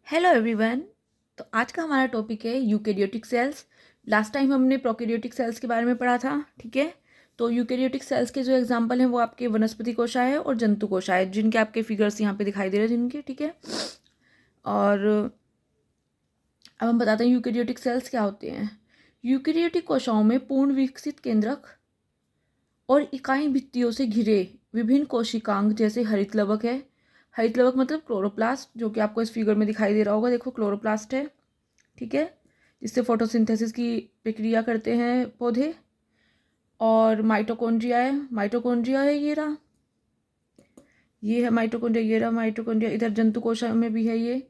Hello everyone. तो आज का हमारा टॉपिक है यूकेरियोटिक सेल्स। लास्ट टाइम हमने प्रोकैरियोटिक सेल्स के बारे में पढ़ा था, ठीक है। तो यूकेरियोटिक सेल्स के जो एग्जांपल हैं वो आपके वनस्पति कोशाएं और जंतु कोशाएं, जिनके आपके फिगर्स यहाँ पे दिखाई दे रहे हैं जिनके, ठीक है। और अब हम बताते हैं यूकेरियोटिक सेल्स क्या होते हैं। यूकेरियोटिक कोशाओं में पूर्ण विकसित केंद्रक और इकाई भित्तियों से घिरे विभिन्न कोशिकांग जैसे हरित लवक है। हरित लवक मतलब क्लोरोप्लास्ट, जो कि आपको इस फिगर में दिखाई दे रहा होगा। देखो क्लोरोप्लास्ट है, ठीक है, जिससे फोटोसिंथेसिस की प्रक्रिया करते हैं पौधे। और माइटोकॉन्ड्रिया है, माइटोकॉन्ड्रिया है ये है माइटोकॉन्ड्रिया, ये रहा माइटोकॉन्ड्रिया। इधर जंतु कोशा में भी है ये।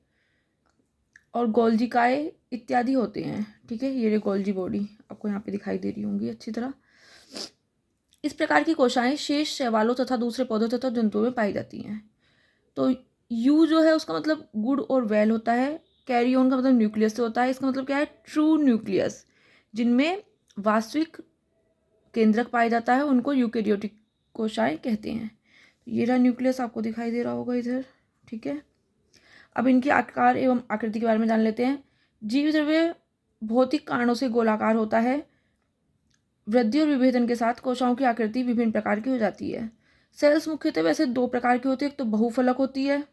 और गोल्जिकाए इत्यादि होते हैं, ठीक है। ये रे गोल्जी बॉडी आपको यहाँ पे दिखाई दे रही होंगी अच्छी तरह। इस प्रकार की कोशाएं शेष शैवालों तथा दूसरे पौधों तथा जंतुओं में पाई जाती हैं। तो यू जो है उसका मतलब गुड और वेल होता है। कैरी ऑन का मतलब न्यूक्लियस से होता है। इसका मतलब क्या है? ट्रू न्यूक्लियस, जिनमें वास्तविक केंद्रक पाया जाता है, उनको यूकेरियोटिक कोशाएं कहते हैं। ये रहा न्यूक्लियस, आपको दिखाई दे रहा होगा इधर, ठीक है। अब इनकी आकार एवं आकृति के बारे में जान लेते हैं। जीव द्रव्य भौतिक कारणों से गोलाकार होता है। वृद्धि और विभेदन के साथ कोशाओं की आकृति विभिन्न प्रकार की हो जाती है। सेल्स मुख्यतः वैसे दो प्रकार की होती है। एक तो बहुफलक होती है,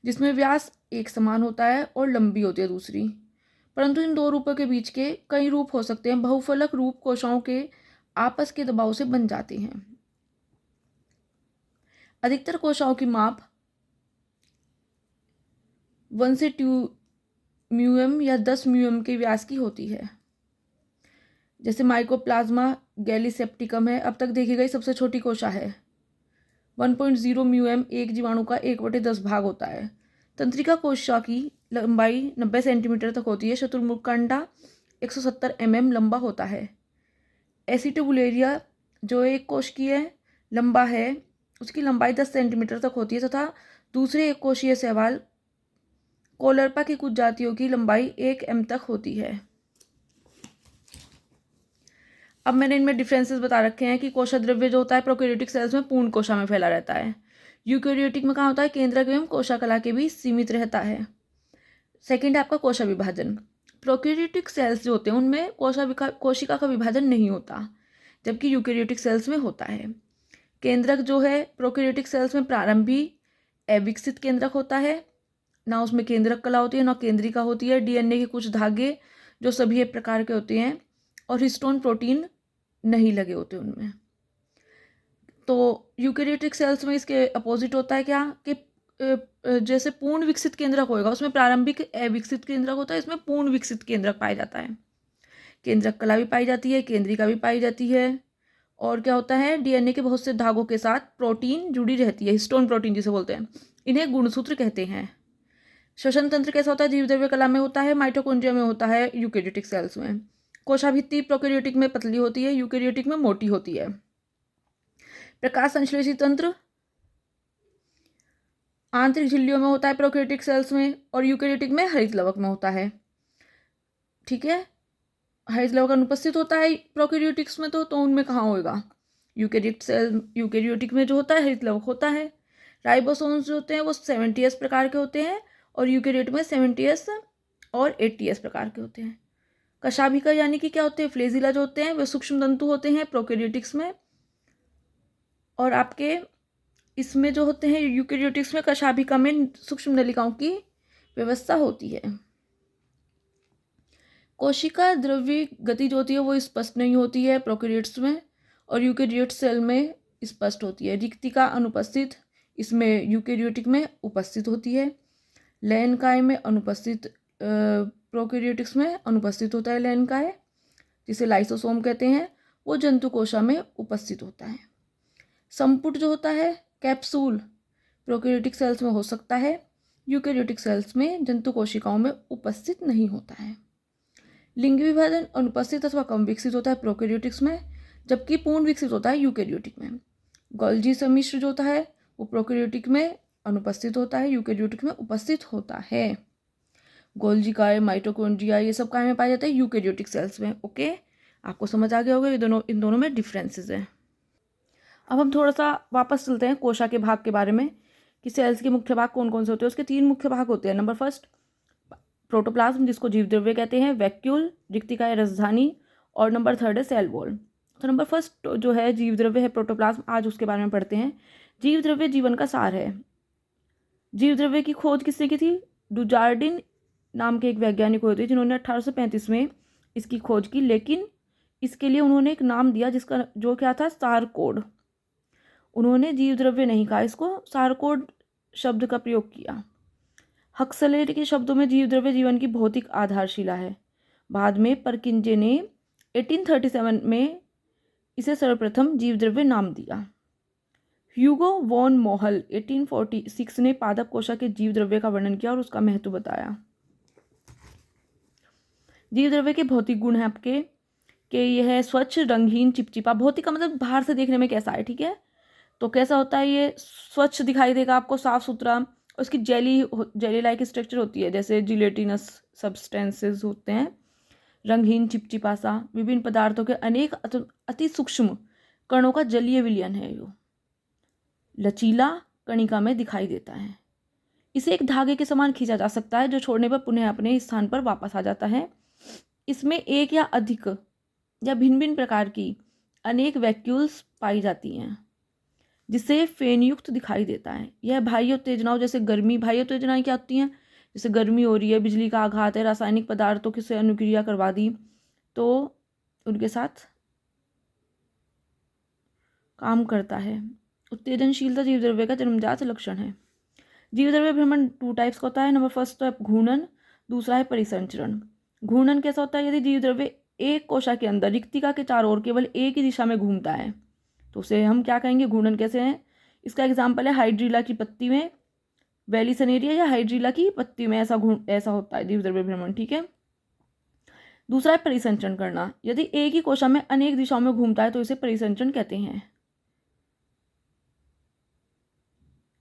जिसमें व्यास एक समान होता है, और लंबी होती है दूसरी। परंतु इन दो रूपों के बीच के कई रूप हो सकते हैं। बहुफलक रूप कोशाओं के आपस के दबाव से बन जाते हैं। अधिकतर कोशाओं की माप 1 से 2 म्यूएम या 10 म्यूएम के व्यास की होती है। जैसे माइकोप्लाज्मा गैलीसेप्टिकम है, अब तक देखी गई सबसे छोटी कोशा है। 1.0 म्यूएम एक जीवाणु का 1/10 भाग होता है। तंत्रिका कोशिका की लंबाई 90 सेंटीमीटर तक होती है। शत्रुमुखकांडा 170 लंबा होता है। एसिटोबुलेरिया जो एक कोशिकीय लंबा है, उसकी लंबाई 10 सेंटीमीटर तक होती है, तथा दूसरे एक कोशीय शैवाल कोलरपा की कुछ जातियों की लंबाई 1 तक होती है। अब मैंने इनमें डिफरेंसेस बता रखे हैं कि कोशा द्रव्य जो होता है प्रोकैरियोटिक सेल्स में पूर्ण कोशा में फैला रहता है। यूकैरियोटिक में कहाँ होता है? केंद्रक एवं कोशा कला के बीच सीमित रहता है। सेकंड है आपका कोशा विभाजन। प्रोकैरियोटिक सेल्स जो होते हैं उनमें कोशिका का विभाजन नहीं होता, जबकि यूकैरियोटिक सेल्स में होता है। केंद्रक जो है प्रोकैरियोटिक सेल्स में प्रारंभिक अविकसित केंद्रक होता है। ना उसमें केंद्रक कला होती है ना केंद्रिका होती है। डीएनए के कुछ धागे जो सभी एक प्रकार के होते हैं, और हिस्टोन प्रोटीन नहीं लगे होते उनमें। तो यूकैरियोटिक सेल्स में इसके अपोजिट होता है क्या कि जैसे पूर्ण विकसित केंद्रक होएगा उसमें प्रारंभिक अविकसित केंद्रक होता है, इसमें पूर्ण विकसित केंद्रक पाया जाता है। केंद्रक कला भी पाई जाती है, केंद्रिका भी पाई जाती है। और क्या होता है? डीएनए के बहुत से धागों के साथ प्रोटीन जुड़ी रहती है, हिस्टोन प्रोटीन जिसे बोलते हैं। इन्हें गुणसूत्र कहते हैं। श्वसन तंत्र कैसा होता है? जीवद्रव्य कला में होता है, माइटोकॉन्ड्रिया में होता है, यूकैरियोटिक सेल्स में। कोशाभित्ति प्रोकैरियोटिक में पतली होती है, यूकैरियोटिक में मोटी होती है। प्रकाश संश्लेषी तंत्र आंतरिक झिल्लियों में होता है प्रोकैरियोटिक सेल्स में, और यूकैरियोटिक में हरित लवक में होता है, ठीक है। हरित लवक अनुपस्थित होता है प्रोकैरियोटिक्स में, तो उनमें कहाँ होगा? यूकैरियोटिक में जो होता है हरित लवक होता है। राइबोसोम्स जो होते हैं वो 70S प्रकार के होते हैं, और यूकैरियोट में 70S और 80S प्रकार के होते हैं। कशाभिका यानी कि क्या होते हैं? फ्लेजिला जो होते हैं वे सूक्ष्म तंतु होते हैं प्रोकैरियोटिक्स में, और आपके इसमें जो होते हैं यूकैरियोटिक्स में कशाभिका में सूक्ष्म नलिकाओं की व्यवस्था होती है। कोशिका द्रव्य गति जो होती है वो स्पष्ट नहीं होती है प्रोकैरियोट्स में, और यूकैरियोट सेल में स्पष्ट होती है। रिक्तिका अनुपस्थित इसमें यूकैरियोटिक में उपस्थित होती है। लयनकाय में अनुपस्थित, प्रोकैरियोटिक्स में अनुपस्थित होता है लयनकाय, जिसे लाइसोसोम कहते हैं, वो जंतु कोशा में उपस्थित होता है। संपुट जो होता है कैप्सूल प्रोकैरियोटिक सेल्स में हो सकता है, यूकैरियोटिक सेल्स में जंतु कोशिकाओं में उपस्थित नहीं होता है। लिंग विभाजन अनुपस्थित अथवा कम विकसित होता है प्रोकैरियोटिक्स में, जबकि पूर्ण विकसित होता है यूकैरियोटिक में। गोल्जी सम्मिश्र जो होता है वो प्रोकैरियोटिक में अनुपस्थित होता है, यूकैरियोटिक में उपस्थित होता है। गोल्जिकाए, माइटोकॉन्ड्रिया ये सब काय में पाया जाता है? यूकैरियोटिक सेल्स में। ओके, आपको समझ आ गया होगा इन दोनों में डिफरेंसेस हैं। अब हम थोड़ा सा वापस चलते हैं कोशा के भाग के बारे में, कि सेल्स के मुख्य भाग कौन कौन से होते हैं। उसके 3 मुख्य भाग होते हैं। नंबर फर्स्ट प्रोटोप्लाज्म जिसको जीव द्रव्य कहते हैं, वैक्यूल रिक्तिका या राजधानी, और नंबर 3 है सेल वॉल। तो नंबर 1 जो है जीव द्रव्य है प्रोटोप्लाज्म, आज उसके बारे में पढ़ते हैं। जीव द्रव्य जीवन का सार है। जीव द्रव्य की खोज किसने की थी? डुजार्डिन नाम के एक वैज्ञानिक हुए थे जिन्होंने 1835 में इसकी खोज की, लेकिन इसके लिए उन्होंने एक नाम दिया जिसका जो क्या था, सारकोड। उन्होंने जीव द्रव्य नहीं कहा इसको, सारकोड शब्द का प्रयोग किया। हक्सले के शब्दों में जीव द्रव्य जीवन की भौतिक आधारशिला है। बाद में परकिंजे ने 1837 में इसे सर्वप्रथम जीव द्रव्य नाम दिया। ह्यूगो वॉन मोहल 1846 ने पादप कोशा के जीव द्रव्य का वर्णन किया और उसका महत्व बताया। जीव द्रव्य के भौतिक गुण हैं आपके कि यह स्वच्छ, रंगहीन, चिपचिपा। भौतिक का मतलब बाहर से देखने में कैसा है, ठीक है। तो कैसा होता है, ये स्वच्छ दिखाई देगा आपको, साफ सुथरा। उसकी जेली लाइक स्ट्रक्चर होती है, जैसे जिलेटिनस सब्सटेंसेस होते हैं। रंगहीन, चिपचिपा सा, विभिन्न पदार्थों के अनेक अति सूक्ष्म कणों का जलीय विलयन है। यो लचीला कणिका में दिखाई देता है। इसे एक धागे के समान खींचा जा सकता है जो छोड़ने पर पुनः अपने स्थान पर वापस आ जाता है। इसमें एक या अधिक या भिन्न भिन्न प्रकार की अनेक वैक्यूल्स पाई जाती हैं जिससे फेनयुक्त दिखाई देता है। यह बाह्य उत्तेजनाओं जैसे गर्मी, बाह्य उत्तेजनाएं क्या होती हैं, जैसे गर्मी हो रही है, बिजली का आघात है, रासायनिक पदार्थों की से अनुक्रिया करवा दी तो उनके साथ काम करता है। उत्तेजनशीलता जीव द्रव्य का जन्मजात लक्षण है। जीव द्रव्य भ्रमण 2 टाइप्स का होता है। नंबर 1 तो है घूर्णन, दूसरा है परिसंचरण। घूर्णन कैसा होता है? यदि जीव द्रव्य एक कोशा के अंदर रिक्तिका के चारों ओर केवल एक ही दिशा में घूमता है तो उसे हम क्या कहेंगे, घूर्णन कैसे है। इसका एग्जाम्पल है हाइड्रीला की पत्ती में, वेलिसनेरिया या हाइड्रीला की पत्ती में ऐसा होता है जीव द्रव्य भ्रमण, ठीक है। दूसरा है परिसंचरण करना। यदि एक ही कोशा में अनेक दिशाओं में घूमता है तो इसे परिसंचरण कहते हैं।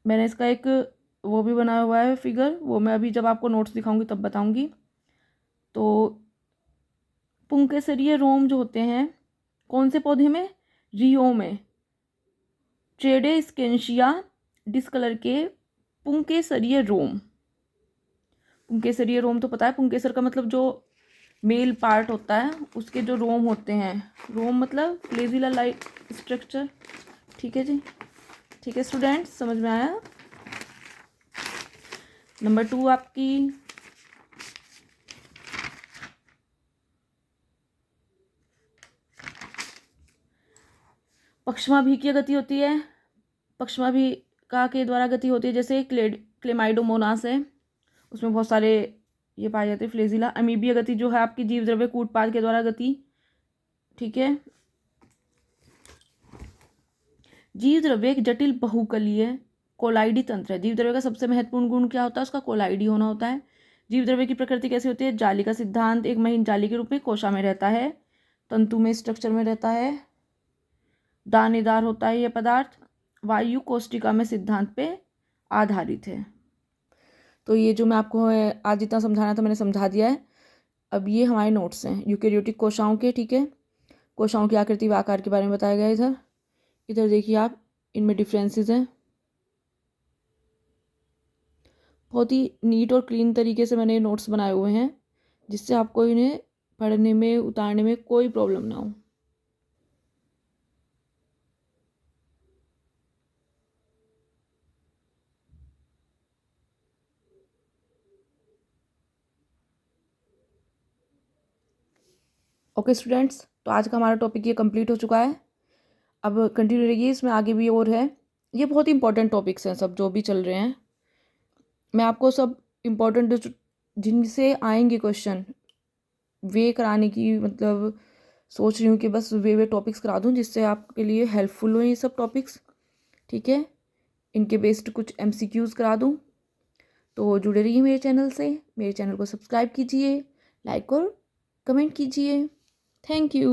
मैंने इसका एक वो भी बनाया हुआ है फिगर, वो मैं अभी जब आपको नोट्स दिखाऊंगी तब बताऊंगी। तो पुंकेसरीय रोम जो होते हैं कौन से पौधे में? रियो में ट्रेडेस्केंशिया डिस्कलर के पुंकेसरीय रोम। पुंकेसरीय रोम तो पता है, पुंकेसर का मतलब जो मेल पार्ट होता है उसके जो रोम होते हैं, रोम मतलब फ्लेजिला लाइक स्ट्रक्चर, ठीक है जी। ठीक है स्टूडेंट्स, समझ में आया। नंबर 2 आपकी पक्षमाभिकीय गति होती है। पक्षमाभिका के द्वारा गति होती है, जैसे क्लेमाइडोमोनास है, उसमें बहुत सारे ये पाए जाते हैं फ्लेजिला। अमीबीय गति जो है आपकी जीव द्रव्य कूटपाद के द्वारा गति, ठीक है। जीव द्रव्य एक जटिल बहुकलीय कोलाइडी तंत्र है। जीव द्रव्य का सबसे महत्वपूर्ण गुण क्या होता है? उसका कोलाइडी होना होता है। जीव द्रव्य की प्रकृति कैसी होती है? जाली का सिद्धांत, एक महीन जाली के रूप में कोशा में रहता है, तंतु में स्ट्रक्चर में रहता है, दानेदार होता है यह पदार्थ, वायु कोष्टिका में सिद्धांत पे आधारित है। तो ये जो मैं आपको आज जितना समझाना था मैंने समझा दिया है। अब ये हमारे नोट्स हैं यूकेरियोटिक कोशाओं के, ठीक है। कोशाओं की आकृति व आकार के बारे में बताया गया। इधर इधर देखिए आप, इनमें डिफरेंसेस हैं। बहुत ही नीट और क्लीन तरीके से मैंने नोट्स बनाए हुए हैं जिससे आपको इन्हें पढ़ने में उतारने में कोई प्रॉब्लम ना हो। ओके स्टूडेंट्स, तो आज का हमारा टॉपिक ये कंप्लीट हो चुका है। अब कंटिन्यू रहिए, इसमें आगे भी और है। ये बहुत ही इंपॉर्टेंट टॉपिक्स हैं सब जो भी चल रहे हैं। मैं आपको सब इम्पोर्टेंट जिनसे आएंगे क्वेश्चन वे कराने की मतलब सोच रही हूँ कि बस वे टॉपिक्स करा दूँ जिससे आपके लिए हेल्पफुल हो ये सब टॉपिक्स, ठीक है। इनके बेस्ड कुछ MCQs करा दूँ। तो जुड़े रहिए मेरे चैनल से, मेरे चैनल को सब्सक्राइब कीजिए, लाइक और कमेंट कीजिए। Thank you.